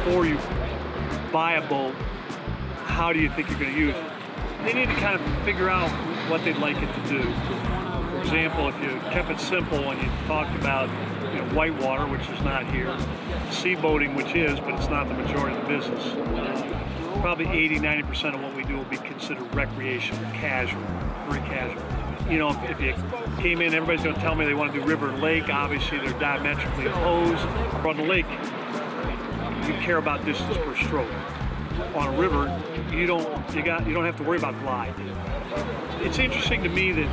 before you buy a boat, how do you think you're going to use it? They need to kind of figure out what they'd like it to do. For example, if you kept it simple and you talked about whitewater, which is not here, sea boating, which is, but it's not the majority of the business. Probably 80–90% of what we do will be considered recreational, casual, very casual. If you came in, everybody's going to tell me they want to do river and lake. Obviously, they're diametrically opposed. On the lake, you care about distance per stroke. On a river, you don't have to worry about glide. It's interesting to me that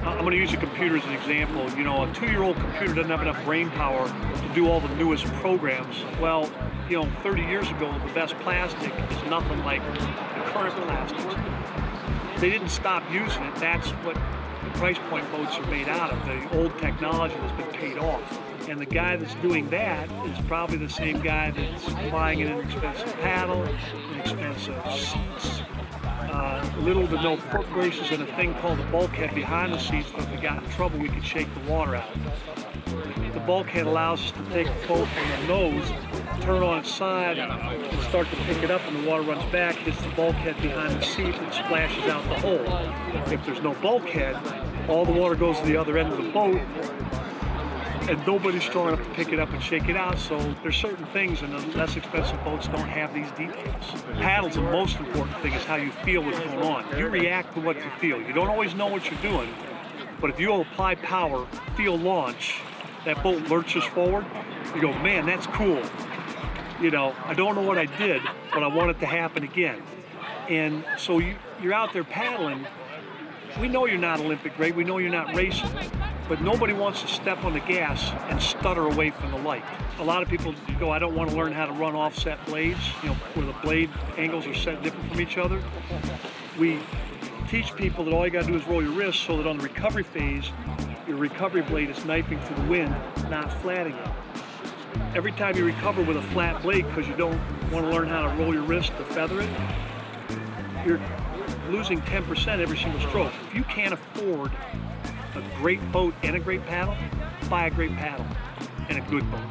I'm going to use a computer as an example. A 2-year-old computer doesn't have enough brain power to do all the newest programs. Well, 30 years ago, the best plastic is nothing like the current plastics. They didn't stop using it. That's what the price point boats are made out of, the old technology that's been paid off. And the guy that's doing that is probably the same guy that's buying an inexpensive paddle, inexpensive seats, little to no foot braces, and a thing called the bulkhead behind the seats, so if we got in trouble, we could shake the water out. The bulkhead allows us to take the boat from the nose, turn on its side, and start to pick it up, and the water runs back, hits the bulkhead behind the seat, and splashes out the hole. If there's no bulkhead, all the water goes to the other end of the boat, and nobody's strong enough to pick it up and shake it out, so there's certain things, and the less expensive boats don't have these details. Paddle's the most important thing, is how you feel what's going on. You react to what you feel. You don't always know what you're doing, but if you apply power, feel launch, that boat lurches forward, you go, man, that's cool. I don't know what I did, but I want it to happen again. And so you're out there paddling. We know you're not Olympic grade, we know you're not racing, but nobody wants to step on the gas and stutter away from the light. A lot of people go, I don't want to learn how to run offset blades, where the blade angles are set different from each other. We teach people that all you got to do is roll your wrist so that on the recovery phase, your recovery blade is knifing through the wind, not flatting it. Every time you recover with a flat blade because you don't want to learn how to roll your wrist to feather it, you're losing 10% every single stroke. If you can't afford a great boat and a great paddle, buy a great paddle and a good boat.